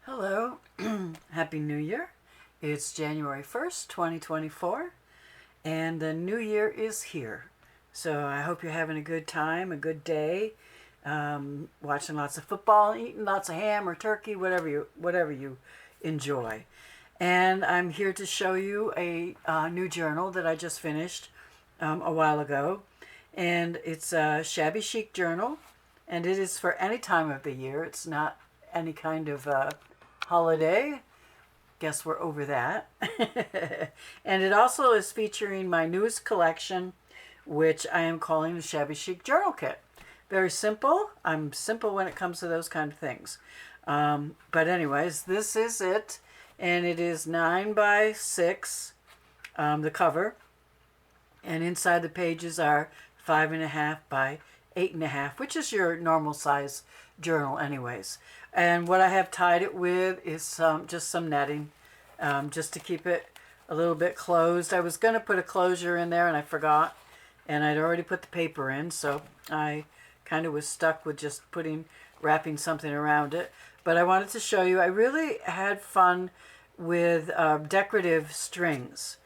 Hello, Happy New Year. It's January 1st, 2024, and the new year is here. So I hope you're having a good time, a good day, watching lots of football, eating lots of ham or turkey, whatever you enjoy. And I'm here to show you a new journal that I just finished a while ago. And it's a Shabby Chic journal, and it is for any time of the year. It's not any kind of holiday. Guess we're over that. And it also is featuring my newest collection, which I am calling the Shabby Chic Journal Kit. Very simple. I'm simple when it comes to those kind of things. But anyways, this is it. And it is 9 by 6, the cover. And inside the pages are 5.5 by 8.5, which is your normal size journal anyways. And what I have tied it with is just some netting, just to keep it a little bit closed. I was going to put a closure in there and I forgot, and I'd already put the paper in, so I kind of was stuck with just wrapping something around it. But I wanted to show you, I really had fun with decorative strings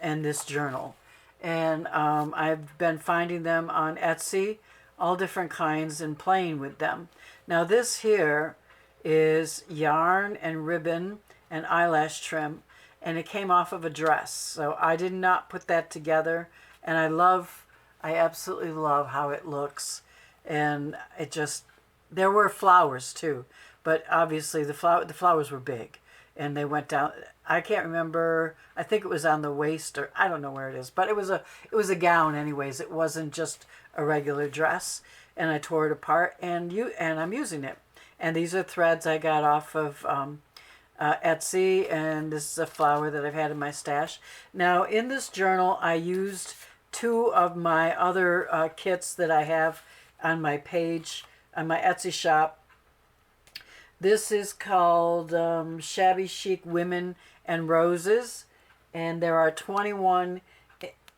in this journal. And I've been finding them on Etsy, all different kinds, and playing with them. Now this here is yarn and ribbon and eyelash trim, and it came off of a dress. So I did not put that together, and I absolutely love how it looks. And there were flowers too, but obviously the flowers were big, and they went down. I can't remember. I think it was on the waist, or I don't know where it is, but it was a gown anyways. It wasn't just a regular dress, and I tore it apart, and I'm using it. And these are threads I got off of Etsy, and this is a flower that I've had in my stash. Now in this journal, I used two of my other kits that I have on my page on my Etsy shop. This is called Shabby Chic Women and Roses, and there are 21,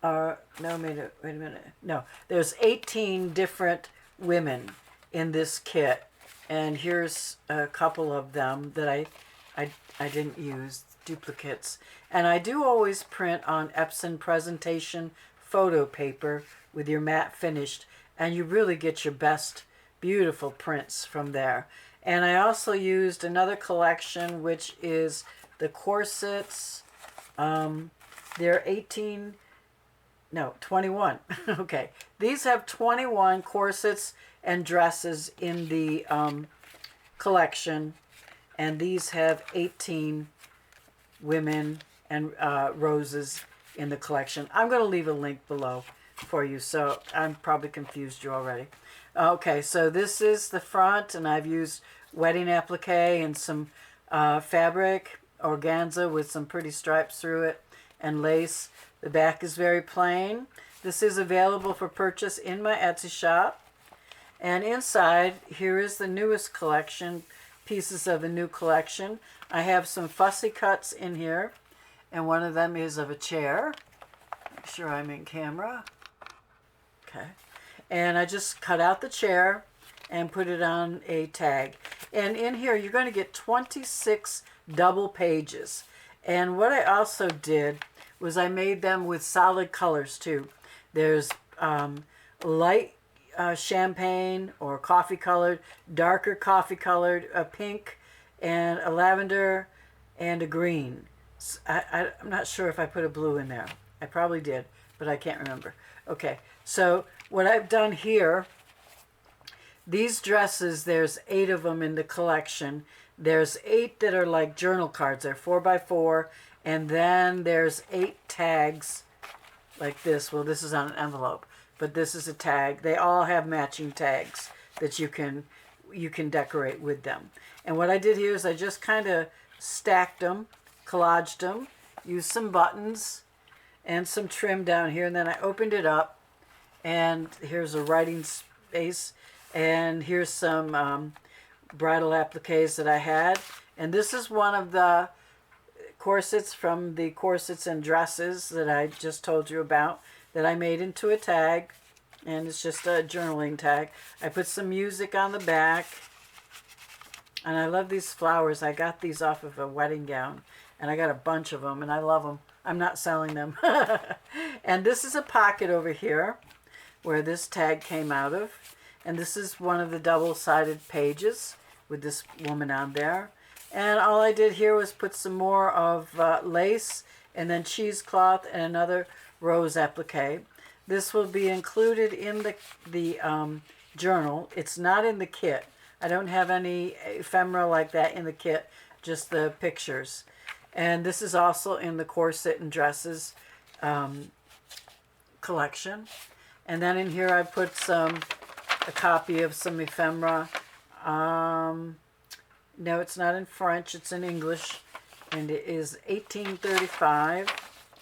no, wait a minute, no, there's 18 different women in this kit, and here's a couple of them that I didn't use, duplicates. And I do always print on Epson presentation photo paper with your matte finished, and you really get your best beautiful prints from there. And I also used another collection, which is the corsets. They're 21. Okay. These have 21 corsets and dresses in the collection. And these have 18 women and roses in the collection. I'm going to leave a link below for you, so I'm probably confused you already. Okay, so this is the front, and I've used wedding applique and some fabric, organza with some pretty stripes through it, and lace. The back is very plain. This is available for purchase in my Etsy shop. And inside, here is the newest collection, pieces of the new collection. I have some fussy cuts in here, and one of them is of a chair. Make sure I'm in camera. Okay. And I just cut out the chair and put it on a tag. And in here, you're going to get 26 double pages. And what I also did was I made them with solid colors too. There's light champagne or coffee colored, darker coffee colored, a pink, and a lavender, and a green. I'm not sure if I put a blue in there. I probably did, but I can't remember. Okay, so what I've done here, these dresses, there's 8 of them in the collection. There's 8 that are like journal cards. They're 4x4, and then there's 8 tags like this. Well, this is on an envelope, but this is a tag. They all have matching tags that you can decorate with them. And what I did here is I just kind of stacked them, collaged them, used some buttons and some trim down here, and then I opened it up, and here's a writing space, and here's some bridal appliques that I had. And this is one of the corsets from the corsets and dresses that I just told you about that I made into a tag, and it's just a journaling tag. I put some music on the back, And I love these flowers. I got these off of a wedding gown, and I got a bunch of them, and I love them. I'm not selling them. And this is a pocket over here where this tag came out of. And this is one of the double-sided pages with this woman on there. And all I did here was put some more of lace and then cheesecloth and another rose applique. This will be included in the journal. It's not in the kit. I don't have any ephemera like that in the kit, just the pictures. And this is also in the corset and dresses collection. And then in here I put a copy of some ephemera. No, it's not in French, it's in English. And it is 1835.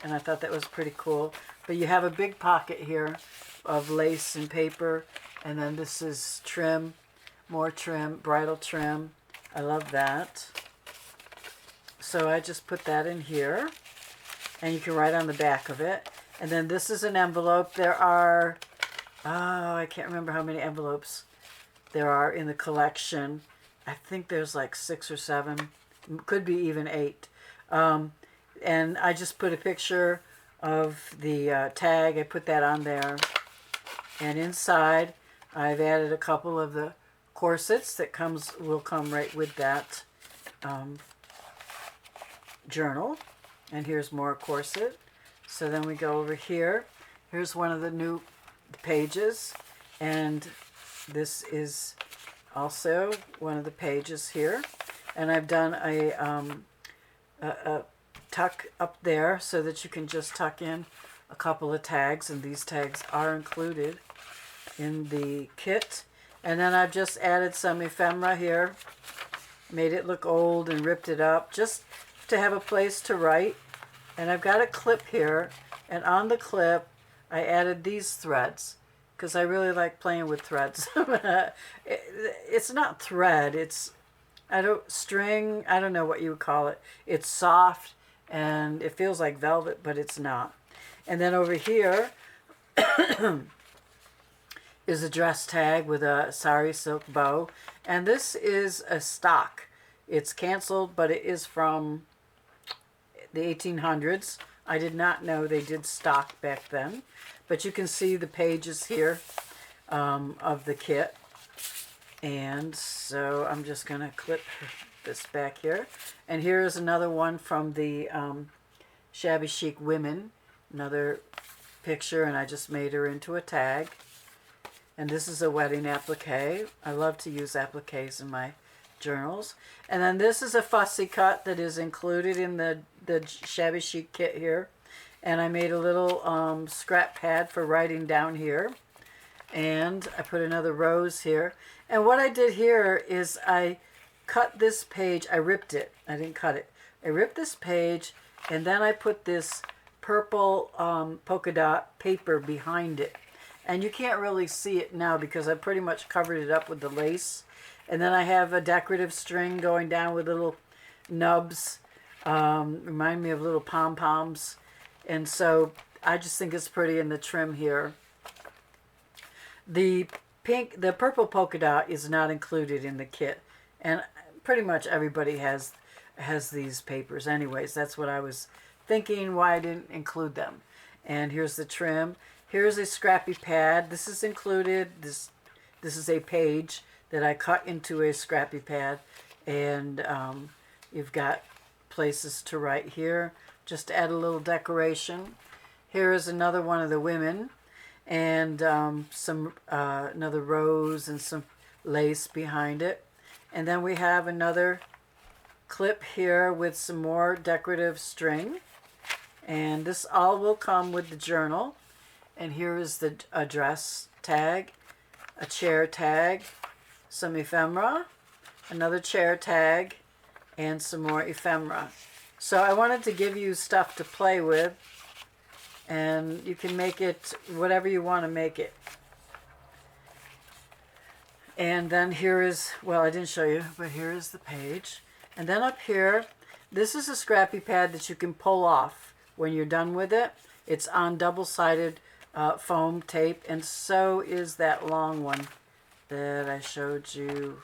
And I thought that was pretty cool. But you have a big pocket here of lace and paper. And then this is trim, more trim, bridal trim. I love that. So I just put that in here. And you can write on the back of it. And then this is an envelope. There are, I can't remember how many envelopes there are in the collection. I think there's like 6 or 7. Could be even 8. And I just put a picture of the tag. I put that on there. And inside, I've added a couple of the corsets that will come right with that journal. And here's more corset. So then we go over here. Here's one of the new pages. And this is also one of the pages here. And I've done a tuck up there so that you can just tuck in a couple of tags. And these tags are included in the kit. And then I've just added some ephemera here. Made it look old and ripped it up just to have a place to write. And I've got a clip here, and on the clip I added these threads because I really like playing with threads. It's not thread, it's string, I don't know what you would call it. It's soft and it feels like velvet, but it's not. And then over here is a dress tag with a sari silk bow, and this is a stock. It's canceled, but it is from the 1800s. I did not know they did stock back then. But you can see the pages here of the kit. And so I'm just going to clip this back here. And here is another one from the Shabby Chic Women. Another picture, and I just made her into a tag. And this is a wedding applique. I love to use appliques in my journals. And then this is a fussy cut that is included in the Shabby Chic kit here. And I made a little scrap pad for writing down here. And I put another rose here. And what I did here is I cut this page. I ripped it. I didn't cut it. I ripped this page, and then I put this purple polka dot paper behind it. And you can't really see it now because I pretty much covered it up with the lace. And then I have a decorative string going down with little nubs. Remind me of little pom-poms. And so I just think it's pretty in the trim here. The purple polka dot is not included in the kit. And pretty much everybody has these papers anyways. That's what I was thinking, why I didn't include them. And here's the trim. Here's a scrappy pad. This is included. This is a page that I cut into a scrappy pad, and you've got places to write here. Just to add a little decoration. Here is another one of the women, and another rose and some lace behind it. And then we have another clip here with some more decorative string, and this all will come with the journal. And here is the address tag, a chair tag, some ephemera, another chair tag, and some more ephemera. So I wanted to give you stuff to play with, and you can make it whatever you want to make it. And then here is, well, I didn't show you, but here is the page. And then up here, this is a scrappy pad that you can pull off when you're done with it. It's on double-sided foam tape, and so is that long one that I showed you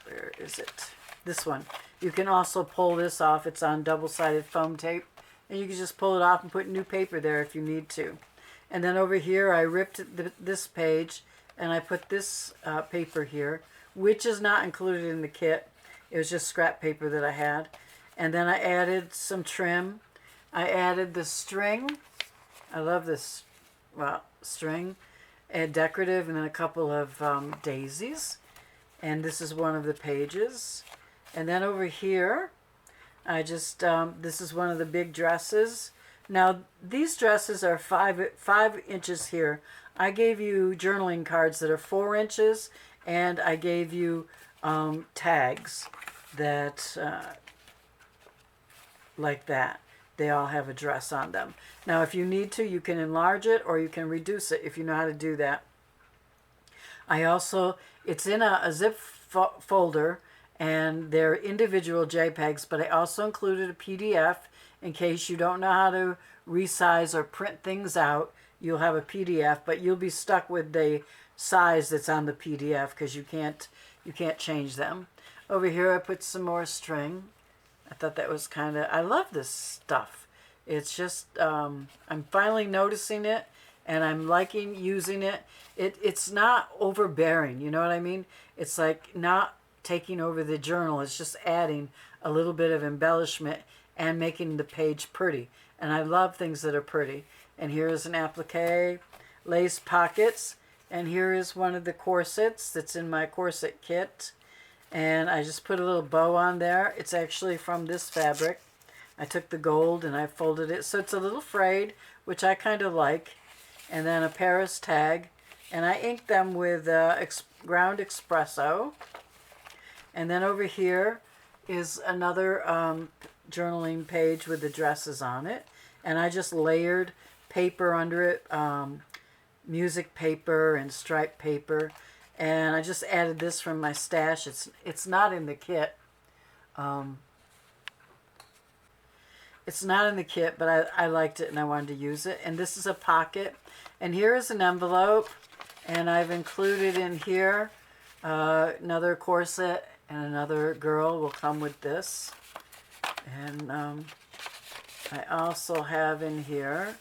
where is it? This one. You can also pull this off. It's on double-sided foam tape. And you can just pull it off and put new paper there if you need to. And then over here, I ripped this page and I put this paper here, which is not included in the kit. It was just scrap paper that I had. And then I added some trim. I added the string. I love this, well, string. And decorative, and then a couple of daisies. And this is one of the pages. And then over here, I just, this is one of the big dresses. Now, these dresses are 5 inches here. I gave you journaling cards that are 4 inches, and I gave you tags that, like that. They all have a dress on them. Now, if you need to, you can enlarge it or you can reduce it if you know how to do that. I also, it's in a zip folder, and they're individual JPEGs, but I also included a PDF in case you don't know how to resize or print things out. You'll have a PDF, but you'll be stuck with the size that's on the PDF because you can't change them. Over here, I put some more string. I thought that was kind of, I love this stuff. It's just, I'm finally noticing it, and I'm liking using it. It's not overbearing, you know what I mean? It's like not taking over the journal. It's just adding a little bit of embellishment and making the page pretty. And I love things that are pretty. And here is an applique, lace pockets, and here is one of the corsets that's in my corset kit. And I just put a little bow on there. It's actually from this fabric. I took the gold and I folded it so it's a little frayed, which I kind of like. And then a Paris tag. And I inked them with ground espresso. And then over here is another journaling page with the dresses on it. And I just layered paper under it, music paper and striped paper. And I just added this from my stash. It's not in the kit. It's not in the kit, but I liked it and I wanted to use it. And this is a pocket. And here is an envelope. And I've included in here another corset, and another girl will come with this. And I also have in here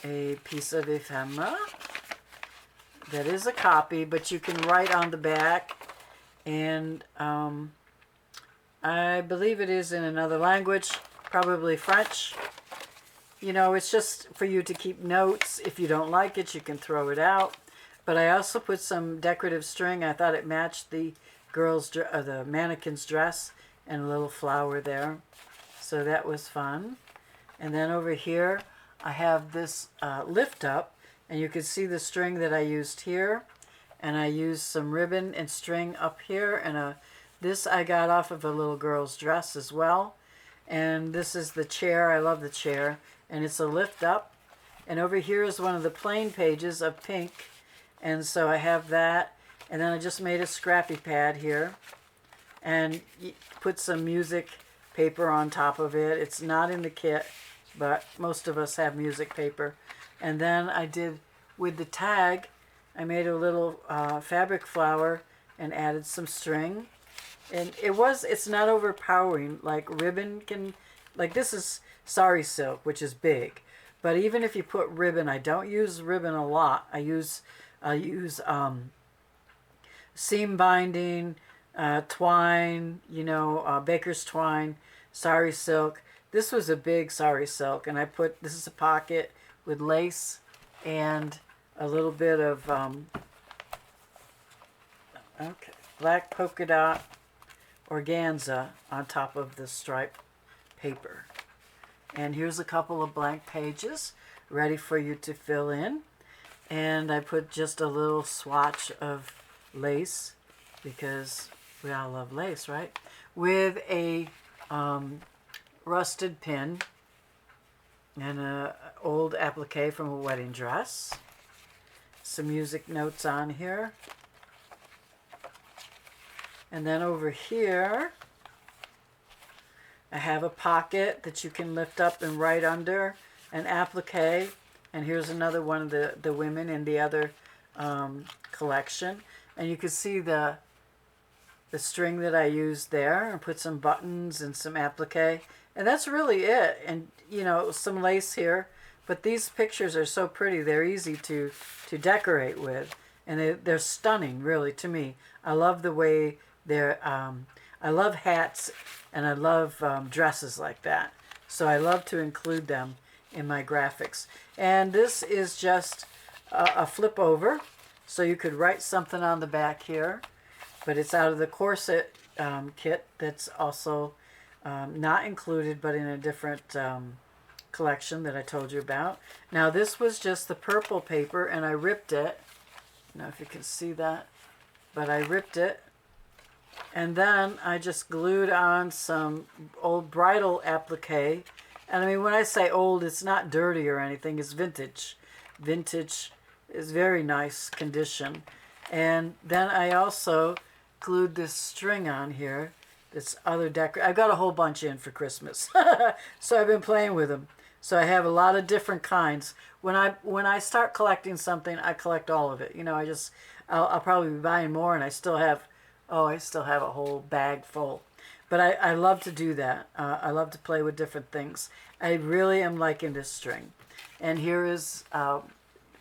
a piece of ephemera. That is a copy, but you can write on the back. And I believe it is in another language, probably French. You know, it's just for you to keep notes. If you don't like it, you can throw it out. But I also put some decorative string. I thought it matched the the mannequin's dress, and a little flower there. So that was fun. And then over here, I have this lift up. And you can see the string that I used here. And I used some ribbon and string up here. And this I got off of a little girl's dress as well. And this is the chair. I love the chair. And it's a lift up. And over here is one of the plain pages of pink. And so I have that. And then I just made a scrappy pad here. And put some music paper on top of it. It's not in the kit, but most of us have music paper. And then I did, with the tag, I made a little fabric flower and added some string. And it's not overpowering. Like ribbon can, like this is sari silk, which is big. But even if you put ribbon, I don't use ribbon a lot. I use seam binding, twine, you know, baker's twine, sari silk. This was a big sari silk, and this is a pocket with lace and a little bit of black polka dot organza on top of the striped paper. And here's a couple of blank pages ready for you to fill in. And I put just a little swatch of lace, because we all love lace, right? With a rusted pin and an old applique from a wedding dress. Some music notes on here. And then over here, I have a pocket that you can lift up and write under, an applique. And here's another one of the women in the other collection. And you can see the the string that I used there and put some buttons and some applique. And that's really it. And, you know, some lace here. But these pictures are so pretty. They're easy to decorate with. And they're stunning, really, to me. I love the way they're... I love hats and I love dresses like that. So I love to include them in my graphics. And this is just a flip over. So you could write something on the back here. But it's out of the corset kit that's also not included, but in a different collection that I told you about. Now this was just the purple paper and I ripped it. I don't know if you can see that, but I ripped it. And then I just glued on some old bridal applique. And I mean, when I say old, it's not dirty or anything. It's vintage. Vintage is very nice condition. And then I also glued this string on here. This other decor. I got a whole bunch in for Christmas. So I've been playing with them. So I have a lot of different kinds. When I start collecting something, I collect all of it. You know, I'll probably be buying more, and I still have a whole bag full. But I love to do that. I love to play with different things. I really am liking this string. And here is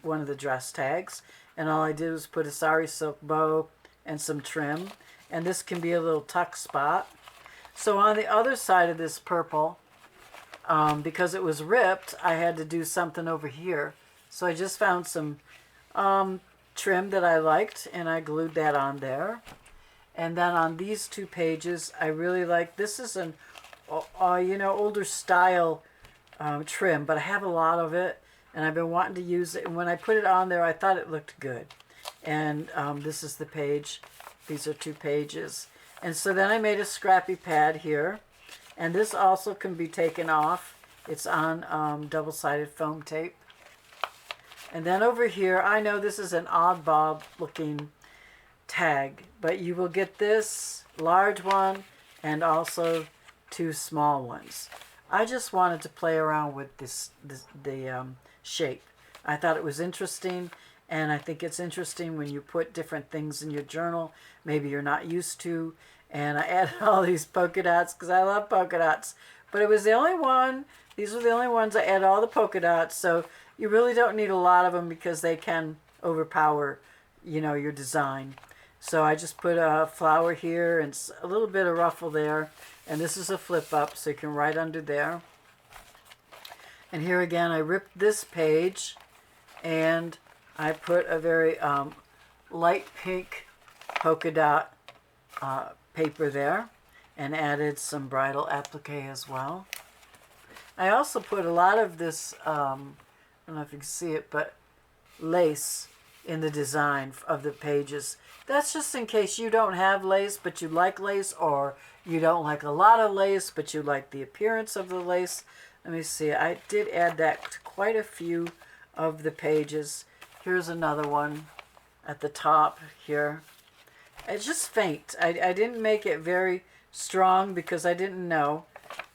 one of the dress tags. And all I did was put a sari silk bow and some trim. And this can be a little tuck spot. So on the other side of this purple, because it was ripped, I had to do something over here. So I just found some trim that I liked, and I glued that on there. And then on these two pages, I really like, this is an, you know, older style trim, but I have a lot of it, and I've been wanting to use it. And when I put it on there, I thought it looked good. And this is the page. These are 2 pages. And so then I made a scrappy pad here. And this also can be taken off. It's on double-sided foam tape. And then over here, I know this is an oddball looking tag, but you will get this large one and also 2 small ones. I just wanted to play around with the shape. I thought it was interesting, and I think it's interesting when you put different things in your journal maybe you're not used to. And I added all these polka dots because I love polka dots. But it was the only one. These were the only ones I added all the polka dots. So you really don't need a lot of them because they can overpower, you know, your design. So I just put a flower here and a little bit of ruffle there. And this is a flip up, so you can write under there. And here again, I ripped this page and I put a very light pink polka dot paper there and added some bridal applique as well. I also put a lot of this, I don't know if you can see it, but lace in the design of the pages. That's just in case you don't have lace, but you like lace, or you don't like a lot of lace, but you like the appearance of the lace. Let me see. I did add that to quite a few of the pages. Here's another one at the top here. It's just faint. I didn't make it very strong because I didn't know,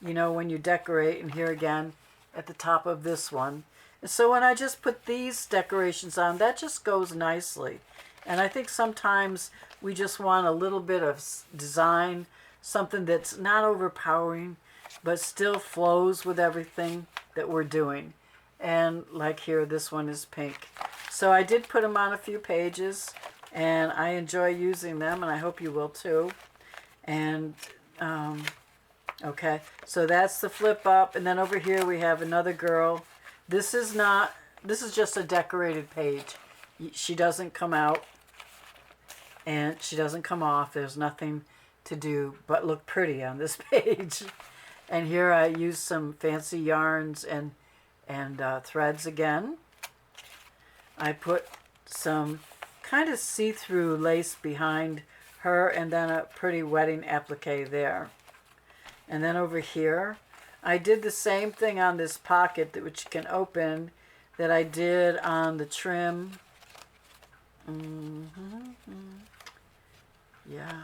you know, when you decorate. And here again at the top of this one. And so when I just put these decorations on, that just goes nicely. And I think sometimes we just want a little bit of design, something that's not overpowering, but still flows with everything that we're doing. And like here, this one is pink. So I did put them on a few pages, and I enjoy using them, and I hope you will too. And, okay, so that's the flip up. And then over here we have another girl. This is just a decorated page. She doesn't come out, and she doesn't come off. There's nothing to do but look pretty on this page. And here I used some fancy yarns and threads again. I put some kind of see-through lace behind her, and then a pretty wedding applique there. And then over here, I did the same thing on this pocket, which you can open, that I did on the trim. Yeah.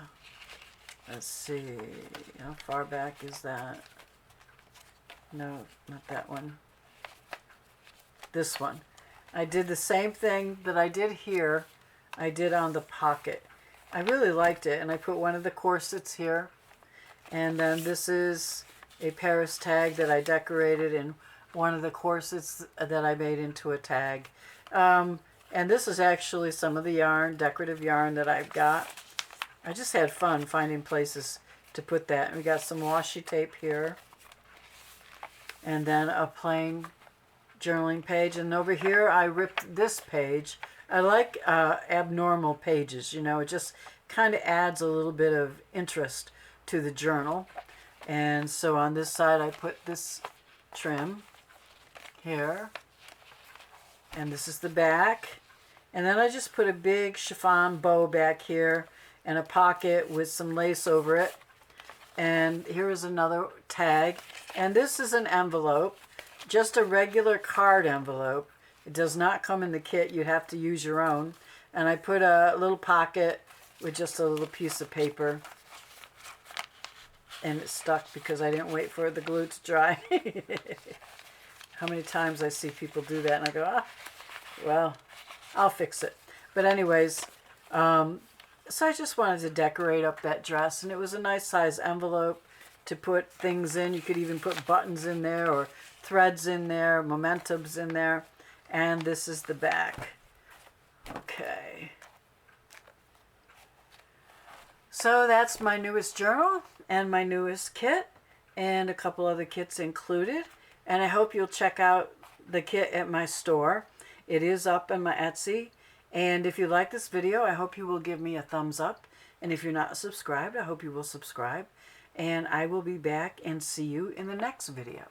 Let's see. How far back is that? No, not that one. This one. I did the same thing that I did here, I did on the pocket. I really liked it, and I put one of the corsets here. And then this is a Paris tag that I decorated in one of the corsets that I made into a tag. And this is actually some of the yarn, decorative yarn that I've got. I just had fun finding places to put that. And we got some washi tape here. And then a plain journaling page. And over here I ripped this page. I like abnormal pages, you know. It just kind of adds a little bit of interest to the journal. And so on this side I put this trim here. And this is the back. And then I just put a big chiffon bow back here and a pocket with some lace over it. And here is another tag. And this is an envelope, just a regular card envelope. It does not come in the kit. You have to use your own. And I put a little pocket with just a little piece of paper. And it stuck because I didn't wait for the glue to dry. How many times I see people do that and I go, ah, well, I'll fix it. But anyways, so I just wanted to decorate up that dress, and it was a nice size envelope to put things in. You could even put buttons in there or threads in there, mementos in there. And this is the back. Okay. So that's my newest journal and my newest kit, and a couple other kits included. And I hope you'll check out the kit at my store. It is up on my Etsy. And if you like this video, I hope you will give me a thumbs up. And if you're not subscribed, I hope you will subscribe. And I will be back and see you in the next video.